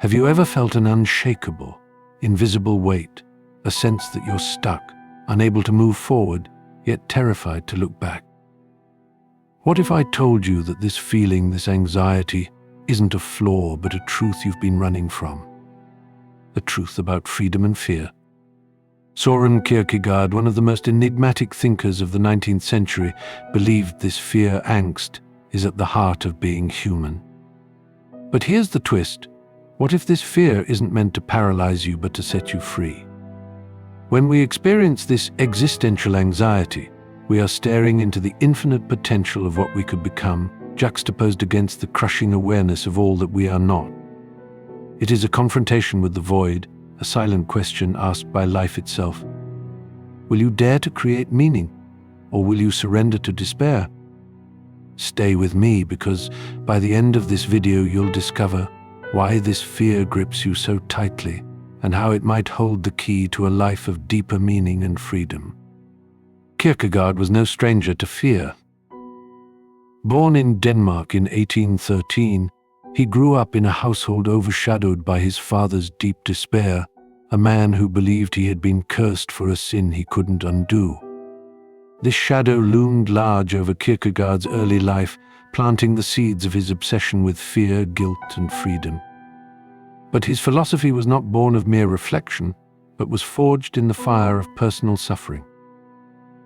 Have you ever felt an unshakable, invisible weight, a sense that you're stuck, unable to move forward, yet terrified to look back? What if I told you that this feeling, this anxiety, isn't a flaw but a truth you've been running from? A truth about freedom and fear. Søren Kierkegaard, one of the most enigmatic thinkers of the 19th century, believed this fear, angst, is at the heart of being human. But here's the twist. What if this fear isn't meant to paralyze you but to set you free? When we experience this existential anxiety, we are staring into the infinite potential of what we could become, juxtaposed against the crushing awareness of all that we are not. It is a confrontation with the void, a silent question asked by life itself. Will you dare to create meaning, or will you surrender to despair? Stay with me, because by the end of this video you'll discover why this fear grips you so tightly and how it might hold the key to a life of deeper meaning and freedom. Kierkegaard was no stranger to fear. Born in Denmark in 1813, he grew up in a household overshadowed by his father's deep despair, a man who believed he had been cursed for a sin he couldn't undo. This shadow loomed large over Kierkegaard's early life, planting the seeds of his obsession with fear, guilt, and freedom. But his philosophy was not born of mere reflection, but was forged in the fire of personal suffering.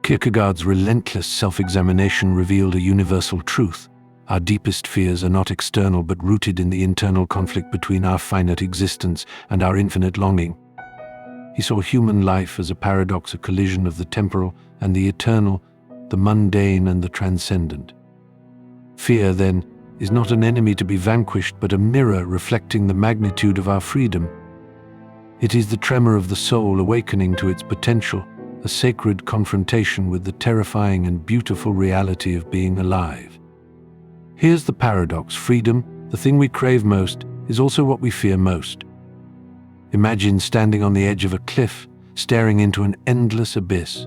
Kierkegaard's relentless self-examination revealed a universal truth. Our deepest fears are not external but rooted in the internal conflict between our finite existence and our infinite longing. He saw human life as a paradox, a collision of the temporal and the eternal, the mundane and the transcendent. Fear, then, is not an enemy to be vanquished, but a mirror reflecting the magnitude of our freedom. It is the tremor of the soul awakening to its potential, a sacred confrontation with the terrifying and beautiful reality of being alive. Here's the paradox: freedom, the thing we crave most, is also what we fear most. Imagine standing on the edge of a cliff, staring into an endless abyss.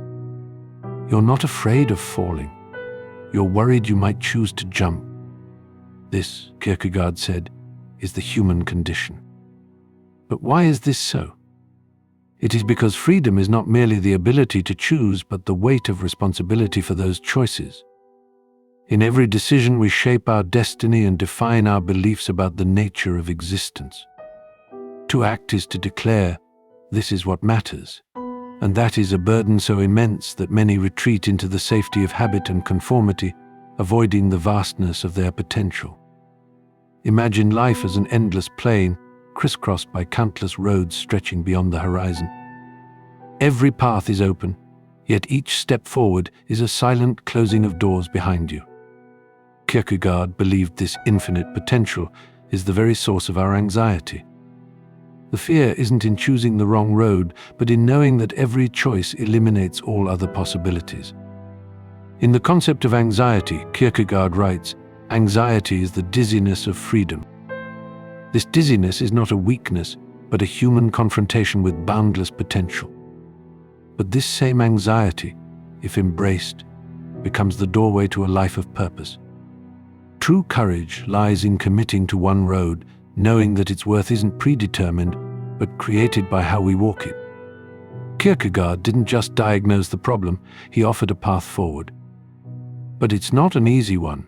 You're not afraid of falling. You're worried you might choose to jump. This, Kierkegaard said, is the human condition. But why is this so? It is because freedom is not merely the ability to choose, but the weight of responsibility for those choices. In every decision we shape our destiny and define our beliefs about the nature of existence. To act is to declare, this is what matters. And that is a burden so immense that many retreat into the safety of habit and conformity, avoiding the vastness of their potential. Imagine life as an endless plain, crisscrossed by countless roads stretching beyond the horizon. Every path is open, yet each step forward is a silent closing of doors behind you. Kierkegaard believed this infinite potential is the very source of our anxiety. The fear isn't in choosing the wrong road, but in knowing that every choice eliminates all other possibilities. In The Concept of Anxiety, Kierkegaard writes, "Anxiety is the dizziness of freedom." This dizziness is not a weakness, but a human confrontation with boundless potential. But this same anxiety, if embraced, becomes the doorway to a life of purpose. True courage lies in committing to one road, knowing that its worth isn't predetermined, but created by how we walk it. Kierkegaard didn't just diagnose the problem, he offered a path forward. But it's not an easy one.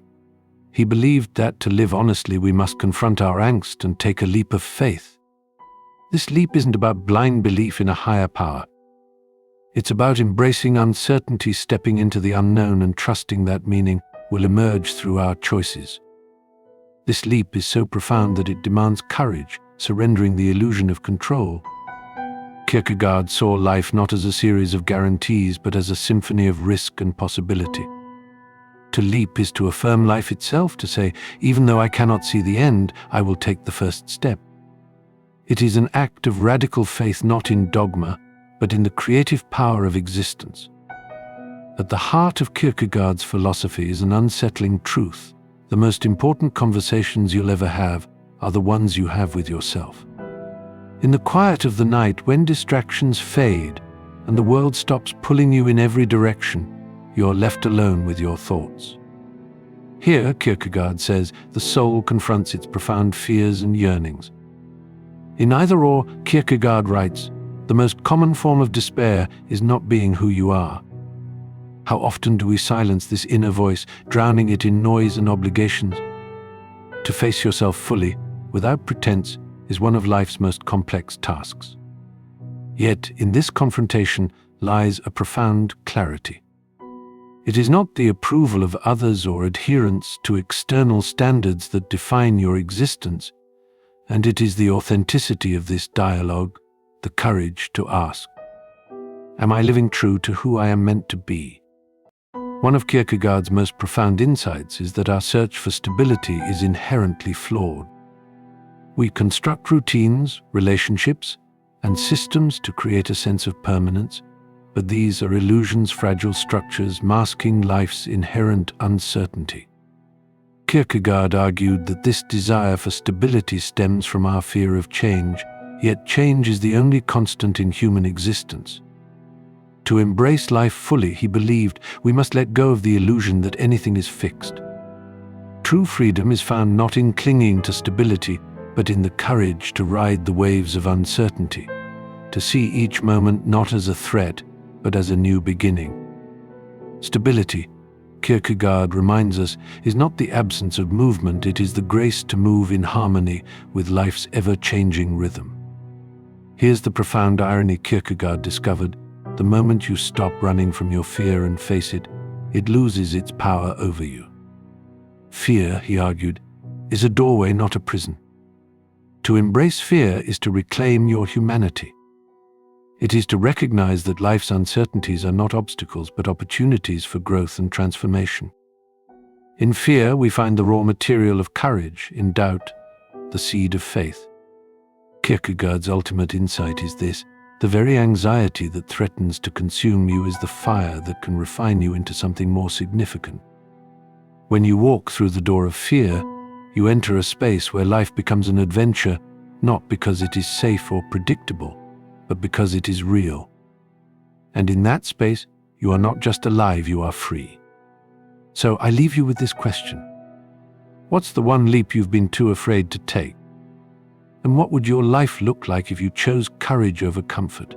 He believed that to live honestly we must confront our angst and take a leap of faith. This leap isn't about blind belief in a higher power. It's about embracing uncertainty, stepping into the unknown and trusting that meaning will emerge through our choices. This leap is so profound that it demands courage, surrendering the illusion of control. Kierkegaard saw life not as a series of guarantees, but as a symphony of risk and possibility. To leap is to affirm life itself, to say, even though I cannot see the end, I will take the first step. It is an act of radical faith, not in dogma, but in the creative power of existence. At the heart of Kierkegaard's philosophy is an unsettling truth. The most important conversations you'll ever have are the ones you have with yourself. In the quiet of the night, when distractions fade and the world stops pulling you in every direction, you're left alone with your thoughts. Here, Kierkegaard says, the soul confronts its profound fears and yearnings. In Either-or, Kierkegaard writes, "The most common form of despair is not being who you are." How often do we silence this inner voice, drowning it in noise and obligations? To face yourself fully, without pretense, is one of life's most complex tasks. Yet, in this confrontation lies a profound clarity. It is not the approval of others or adherence to external standards that define your existence, and it is the authenticity of this dialogue, the courage to ask, "Am I living true to who I am meant to be?" One of Kierkegaard's most profound insights is that our search for stability is inherently flawed. We construct routines, relationships, and systems to create a sense of permanence, but these are illusions, fragile structures masking life's inherent uncertainty. Kierkegaard argued that this desire for stability stems from our fear of change, yet change is the only constant in human existence. To embrace life fully, he believed, we must let go of the illusion that anything is fixed. True freedom is found not in clinging to stability, but in the courage to ride the waves of uncertainty, to see each moment not as a threat, but as a new beginning. Stability, Kierkegaard reminds us, is not the absence of movement, it is the grace to move in harmony with life's ever-changing rhythm. Here's the profound irony Kierkegaard discovered: the moment you stop running from your fear and face it, it loses its power over you. Fear, he argued, is a doorway, not a prison. To embrace fear is to reclaim your humanity. It is to recognize that life's uncertainties are not obstacles, but opportunities for growth and transformation. In fear, we find the raw material of courage; in doubt, the seed of faith. Kierkegaard's ultimate insight is this: the very anxiety that threatens to consume you is the fire that can refine you into something more significant. When you walk through the door of fear, you enter a space where life becomes an adventure, not because it is safe or predictable, but because it is real. And in that space, you are not just alive, you are free. So I leave you with this question. What's the one leap you've been too afraid to take? And what would your life look like if you chose courage over comfort?